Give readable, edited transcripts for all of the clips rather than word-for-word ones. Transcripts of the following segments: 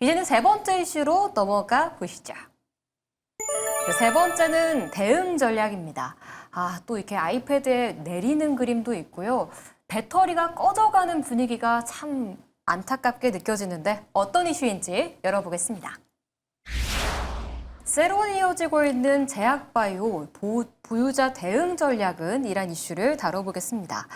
이제는 세 번째 이슈로 넘어가 보시죠. 세 번째는 대응 전략입니다. 또 이렇게 아이패드에 내리는 그림도 있고요. 배터리가 꺼져가는 분위기가 참 안타깝게 느껴지는데 어떤 이슈인지 열어보겠습니다. 새로 이어지고 있는 제약바이오 부유자 대응 전략은 이란 이슈를 다뤄보겠습니다.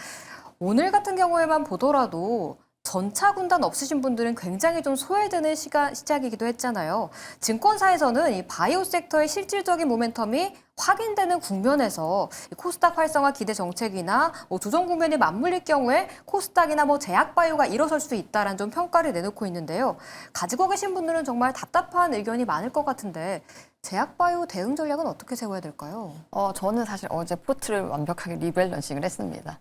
오늘 같은 경우에만 보더라도 전차 군단 없으신 분들은 굉장히 좀 소외되는 시작이기도 했잖아요. 증권사에서는 이 바이오 섹터의 실질적인 모멘텀이 확인되는 국면에서 코스닥 활성화 기대 정책이나 조정 국면이 맞물릴 경우에 코스닥이나 제약바이오가 일어설 수 있다라는 좀 평가를 내놓고 있는데요. 가지고 계신 분들은 정말 답답한 의견이 많을 것 같은데 제약바이오 대응 전략은 어떻게 세워야 될까요? 저는 사실 어제 포트를 완벽하게 리밸런싱을 했습니다.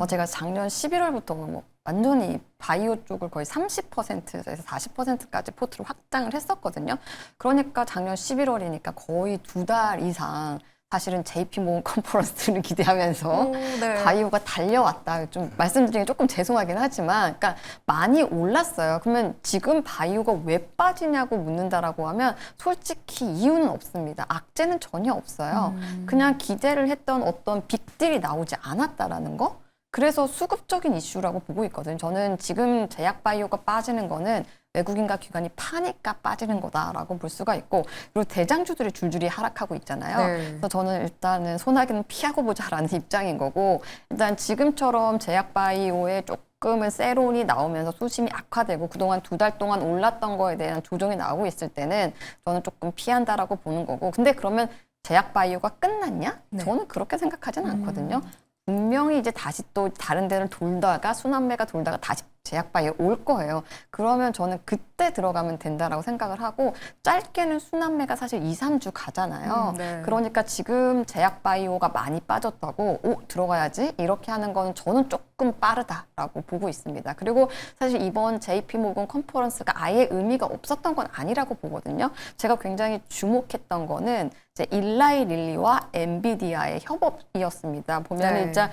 제가 작년 11월부터 완전히 바이오 쪽을 거의 30%에서 40%까지 포트를 확장을 했었거든요. 그러니까 작년 11월이니까 거의 2달 이상 사실은 JP모건 컨퍼런스를 기대하면서 네. 바이오가 달려왔다. 좀 말씀드리기 조금 죄송하긴 하지만, 그러니까 많이 올랐어요. 그러면 지금 바이오가 왜 빠지냐고 묻는다라고 하면 솔직히 이유는 없습니다. 악재는 전혀 없어요. 그냥 기대를 했던 어떤 빅딜이 나오지 않았다라는 거. 그래서 수급적인 이슈라고 보고 있거든요. 저는 지금 제약바이오가 빠지는 거는 외국인과 기관이 파니까 빠지는 거다라고 볼 수가 있고, 그리고 대장주들이 줄줄이 하락하고 있잖아요. 네. 그래서 저는 일단은 소나기는 피하고 보자라는 입장인 거고, 일단 지금처럼 제약바이오에 조금은 세론이 나오면서 수심이 악화되고 그동안 2달 동안 올랐던 거에 대한 조정이 나오고 있을 때는 저는 조금 피한다라고 보는 거고, 근데 그러면 제약바이오가 끝났냐? 네. 저는 그렇게 생각하지는 않거든요. 분명히 이제 다시 또 다른 데를 돌다가 순환매가 돌다가 다시 제약바이오 올 거예요. 그러면 저는 그때 들어가면 된다라고 생각을 하고, 짧게는 순환매가 사실 2, 3주 가잖아요. 네. 그러니까 지금 제약바이오가 많이 빠졌다고 들어가야지 이렇게 하는 거는 저는 조금 빠르다라고 보고 있습니다. 그리고 사실 이번 JP모건 컨퍼런스가 아예 의미가 없었던 건 아니라고 보거든요. 제가 굉장히 주목했던 거는 이제 일라이 릴리와 엔비디아의 협업이었습니다. 보면 네. 진짜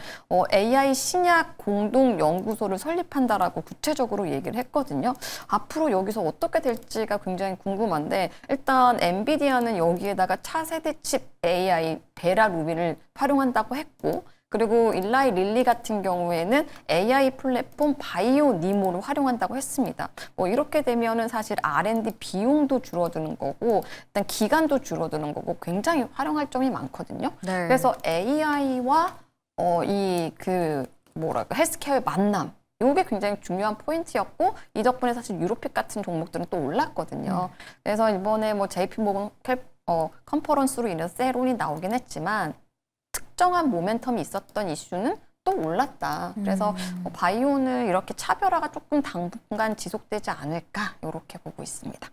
AI 신약 공동 연구소를 설립한다라고 구체적으로 얘기를 했거든요. 앞으로 여기서 어떻게 될지가 굉장히 궁금한데, 일단 엔비디아는 여기에다가 차세대 칩 AI 베라 루비를 활용한다고 했고, 그리고 일라이 릴리 같은 경우에는 AI 플랫폼 바이오 니모를 활용한다고 했습니다. 이렇게 되면은 사실 R&D 비용도 줄어드는 거고, 일단 기간도 줄어드는 거고, 굉장히 활용할 점이 많거든요. 네. 그래서 AI와 헬스케어의 만남, 이게 굉장히 중요한 포인트였고, 이 덕분에 사실 유로픽 같은 종목들은 또 올랐거든요. 그래서 이번에 JP모건 컨퍼런스로 인해서 세론이 나오긴 했지만, 특정한 모멘텀이 있었던 이슈는 또 올랐다. 그래서 바이오는 이렇게 차별화가 조금 당분간 지속되지 않을까, 이렇게 보고 있습니다.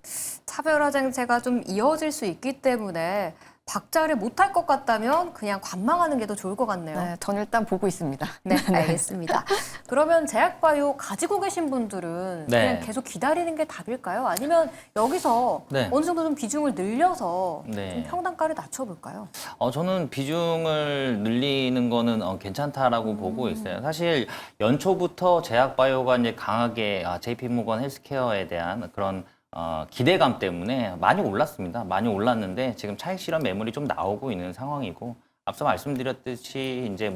차별화 정책가 좀 이어질 수 있기 때문에 박자를 못할 것 같다면 그냥 관망하는 게 더 좋을 것 같네요. 네, 전 일단 보고 있습니다. 네, 알겠습니다. 그러면 제약바이오 가지고 계신 분들은 네. 그냥 계속 기다리는 게 답일까요? 아니면 여기서 네. 어느 정도 좀 비중을 늘려서 네. 좀 평단가를 낮춰볼까요? 저는 비중을 늘리는 거는 괜찮다라고 보고 있어요. 사실 연초부터 제약바이오가 이제 강하게 JP모건 헬스케어에 대한 그런 기대감 때문에 많이 올랐습니다. 많이 올랐는데 지금 차익 실현 매물이 좀 나오고 있는 상황이고, 앞서 말씀드렸듯이 이제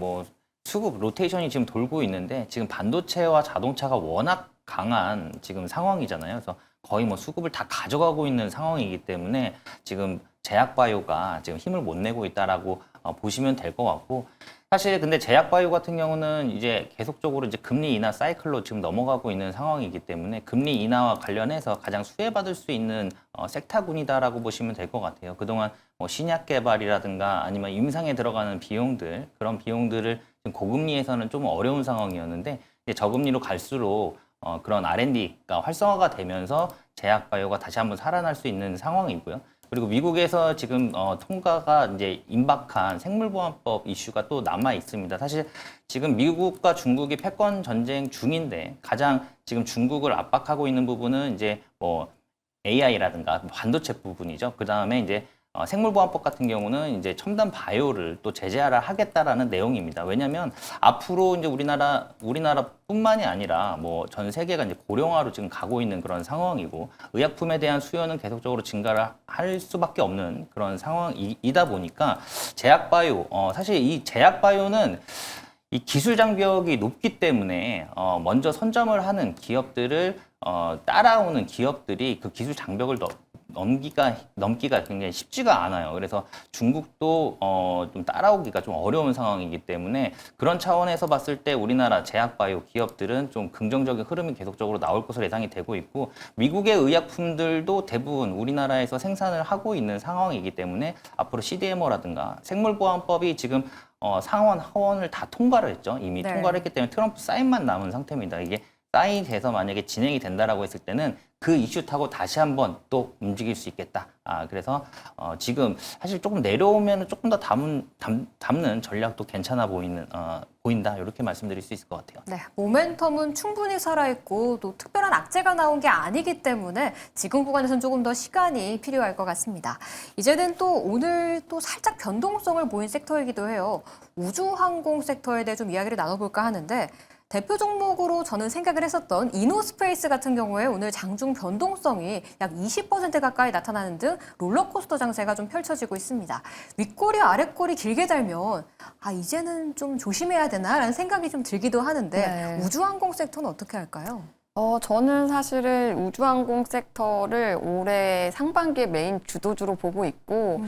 수급 로테이션이 지금 돌고 있는데, 지금 반도체와 자동차가 워낙 강한 지금 상황이잖아요. 그래서 거의 수급을 다 가져가고 있는 상황이기 때문에 지금 제약바이오가 지금 힘을 못 내고 있다라고 보시면 될 것 같고, 사실 근데 제약바이오 같은 경우는 이제 계속적으로 이제 금리 인하 사이클로 지금 넘어가고 있는 상황이기 때문에 금리 인하와 관련해서 가장 수혜받을 수 있는 섹터군이다라고 보시면 될 것 같아요. 그동안 신약 개발이라든가 아니면 임상에 들어가는 비용들, 그런 비용들을 지금 고금리에서는 좀 어려운 상황이었는데, 이제 저금리로 갈수록 그런 R&D가 활성화가 되면서 제약바이오가 다시 한번 살아날 수 있는 상황이고요. 그리고 미국에서 지금 통과가 이제 임박한 생물보안법 이슈가 또 남아 있습니다. 사실 지금 미국과 중국이 패권 전쟁 중인데, 가장 지금 중국을 압박하고 있는 부분은 이제 AI라든가 반도체 부분이죠. 그 다음에 이제 생물보안법 같은 경우는 이제 첨단 바이오를 또 제재하라 하겠다라는 내용입니다. 왜냐하면 앞으로 이제 우리나라뿐만이 아니라 뭐 전 세계가 이제 고령화로 지금 가고 있는 그런 상황이고 의약품에 대한 수요는 계속적으로 증가를 할 수밖에 없는 그런 상황이다 보니까 제약바이오, 사실 이 제약바이오는 이 기술 장벽이 높기 때문에 먼저 선점을 하는 기업들을 따라오는 기업들이 그 기술 장벽을 넘기가 굉장히 쉽지가 않아요. 그래서 중국도 좀 따라오기가 좀 어려운 상황이기 때문에 그런 차원에서 봤을 때 우리나라 제약바이오 기업들은 좀 긍정적인 흐름이 계속적으로 나올 것으로 예상이 되고 있고 미국의 의약품들도 대부분 우리나라에서 생산을 하고 있는 상황이기 때문에 앞으로 CDMO라든가 생물보안법이 지금 상원, 하원을 다 통과를 했죠. 이미 네. 통과를 했기 때문에 트럼프 사인만 남은 상태입니다. 이게 사인이 돼서 만약에 진행이 된다라고 했을 때는 그 이슈 타고 다시 한번 또 움직일 수 있겠다. 그래서 지금 사실 조금 내려오면 조금 더 담는 전략도 괜찮아 보인다. 이렇게 말씀드릴 수 있을 것 같아요. 네, 모멘텀은 충분히 살아있고 또 특별한 악재가 나온 게 아니기 때문에 지금 구간에서는 조금 더 시간이 필요할 것 같습니다. 이제는 또 오늘 또 살짝 변동성을 보인 섹터이기도 해요. 우주항공 섹터에 대해 좀 이야기를 나눠볼까 하는데 대표 종목으로 저는 생각을 했었던 이노스페이스 같은 경우에 오늘 장중 변동성이 약 20% 가까이 나타나는 등 롤러코스터 장세가 좀 펼쳐지고 있습니다. 윗꼬리 아랫꼬리 길게 달면 이제는 좀 조심해야 되나라는 생각이 좀 들기도 하는데 네. 우주항공 섹터는 어떻게 할까요? 저는 사실은 우주항공 섹터를 올해 상반기에 메인 주도주로 보고 있고,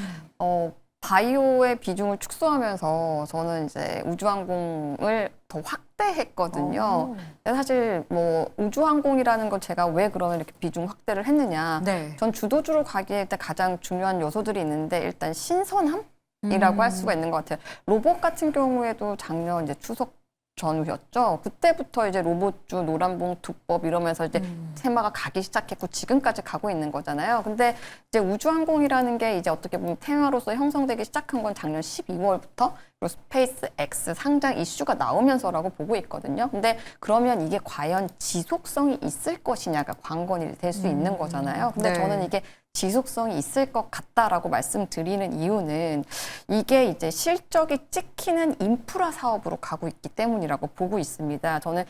바이오의 비중을 축소하면서 저는 이제 우주항공을 더 확대했거든요. 사실 뭐 우주항공이라는 걸 제가 왜 그러면 이렇게 비중 확대를 했느냐. 네. 전 주도주로 가기에 일단 가장 중요한 요소들이 있는데 일단 신선함이라고 할 수가 있는 것 같아요. 로봇 같은 경우에도 작년 이제 추석 전후였죠. 그때부터 이제 로봇주, 노란봉, 두법 이러면서 이제 테마가 가기 시작했고 지금까지 가고 있는 거잖아요. 근데 이제 우주항공이라는 게 이제 어떻게 보면 테마로서 형성되기 시작한 건 작년 12월부터 그리고 스페이스 X 상장 이슈가 나오면서라고 보고 있거든요. 근데 그러면 이게 과연 지속성이 있을 것이냐가 관건이 될 수 있는 거잖아요. 근데 네. 저는 이게 지속성이 있을 것 같다라고 말씀드리는 이유는 이게 이제 실적이 찍히는 인프라 사업으로 가고 있기 때문이라고 보고 있습니다. 저는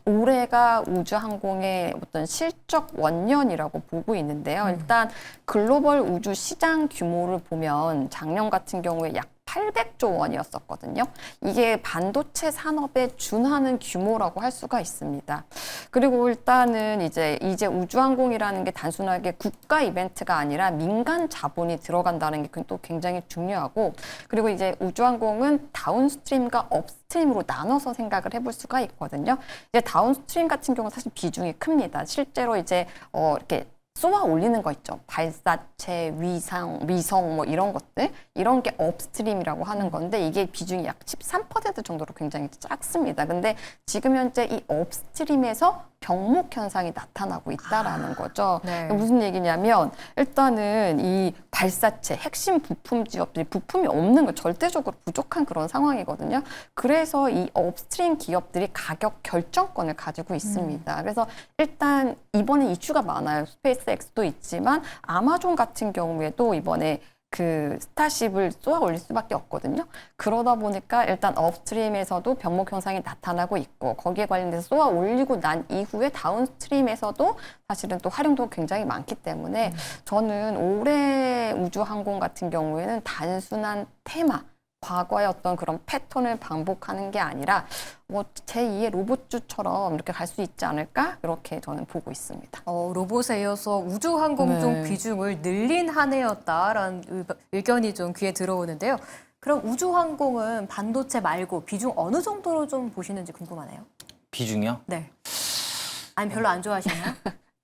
올해가 우주항공의 어떤 실적 원년이라고 보고 있는데요. 일단 글로벌 우주 시장 규모를 보면 작년 같은 경우에 약 800조 원이었었거든요. 이게 반도체 산업에 준하는 규모라고 할 수가 있습니다. 그리고 일단은 이제 우주항공이라는 게 단순하게 국가 이벤트가 아니라 민간 자본이 들어간다는 게 또 굉장히 중요하고, 그리고 이제 우주항공은 다운스트림과 업스트림으로 나눠서 생각을 해볼 수가 있거든요. 이제 다운스트림 같은 경우는 사실 비중이 큽니다. 실제로 이제 이렇게 쏘아 올리는 거 있죠. 발사체, 위성 뭐 이런 것들. 이런 게 업스트림이라고 하는 건데 이게 비중이 약 13% 정도로 굉장히 작습니다. 근데 지금 현재 이 업스트림에서 병목 현상이 나타나고 있다라는 거죠. 네. 무슨 얘기냐면 일단은 이 발사체 핵심 부품 기업들이 부품이 없는 거 절대적으로 부족한 그런 상황이거든요. 그래서 이 업스트림 기업들이 가격 결정권을 가지고 있습니다. 그래서 일단 이번에 이슈가 많아요. 스페이스 X도 있지만 아마존 같은 경우에도 이번에 그 스타쉽을 쏘아 올릴 수밖에 없거든요. 그러다 보니까 일단 업스트림에서도 병목 현상이 나타나고 있고 거기에 관련돼서 쏘아 올리고 난 이후에 다운스트림에서도 사실은 또 활용도가 굉장히 많기 때문에 저는 올해 우주항공 같은 경우에는 단순한 테마, 과거의 어떤 그런 패턴을 반복하는 게 아니라 뭐 제2의 로봇주처럼 이렇게 갈 수 있지 않을까? 이렇게 저는 보고 있습니다. 로봇에 이어서 우주항공 쪽 네. 비중을 늘린 한 해였다라는 의견이 좀 귀에 들어오는데요. 그럼 우주항공은 반도체 말고 비중 어느 정도로 좀 보시는지 궁금하네요. 비중이요? 네. 아니 별로 안 좋아하시나요?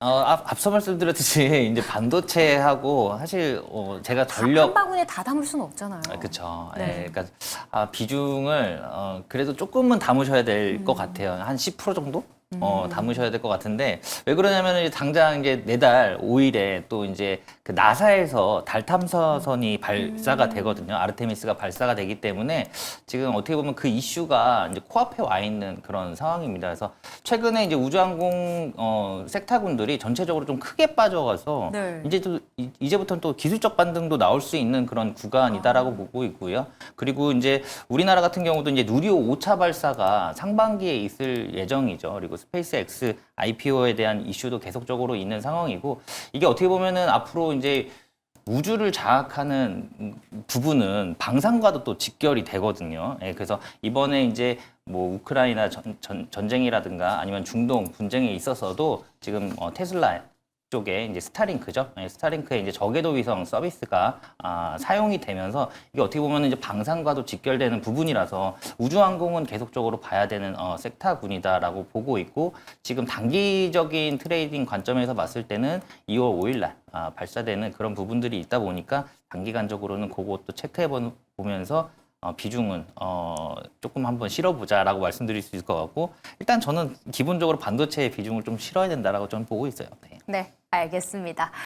앞서 말씀드렸듯이 이제 반도체하고 사실 제가 전력 한 바구니에 다 담을 수는 없잖아요. 그렇죠. 네. 예, 그러니까 비중을 그래도 조금은 담으셔야 될 것 같아요. 한 10% 정도? 담으셔야 될 것 같은데 왜 그러냐면 이제 당장 이제 내달 5일에 또 이제 그 나사에서 달 탐사선이 발사가 되거든요. 아르테미스가 발사가 되기 때문에 지금 어떻게 보면 그 이슈가 이제 코앞에 와 있는 그런 상황입니다. 그래서 최근에 이제 우주항공 섹터군들이 전체적으로 좀 크게 빠져가서 네. 이제부터는 또 기술적 반등도 나올 수 있는 그런 구간이다라고 보고 있고요. 그리고 이제 우리나라 같은 경우도 이제 누리호 5차 발사가 상반기에 있을 예정이죠. 그리고 스페이스X IPO에 대한 이슈도 계속적으로 있는 상황이고 이게 어떻게 보면은 앞으로 이제 우주를 장악하는 부분은 방산과도 또 직결이 되거든요. 예, 그래서 이번에 이제 뭐 우크라이나 전쟁이라든가 아니면 중동 분쟁에 있어서도 지금 테슬라 쪽에 이제 스타링크죠. 예, 스타링크의 이제 저궤도 위성 서비스가 사용이 되면서 이게 어떻게 보면 이제 방산과도 직결되는 부분이라서 우주항공은 계속적으로 봐야 되는 섹터군이다라고 보고 있고 지금 단기적인 트레이딩 관점에서 봤을 때는 2월 5일날 발사되는 그런 부분들이 있다 보니까 단기간적으로는 그것도 체크해 보면서 비중은 조금 한번 실어보자라고 말씀드릴 수 있을 것 같고 일단 저는 기본적으로 반도체의 비중을 좀 실어야 된다라고 저는 보고 있어요. 네. 네, 알겠습니다.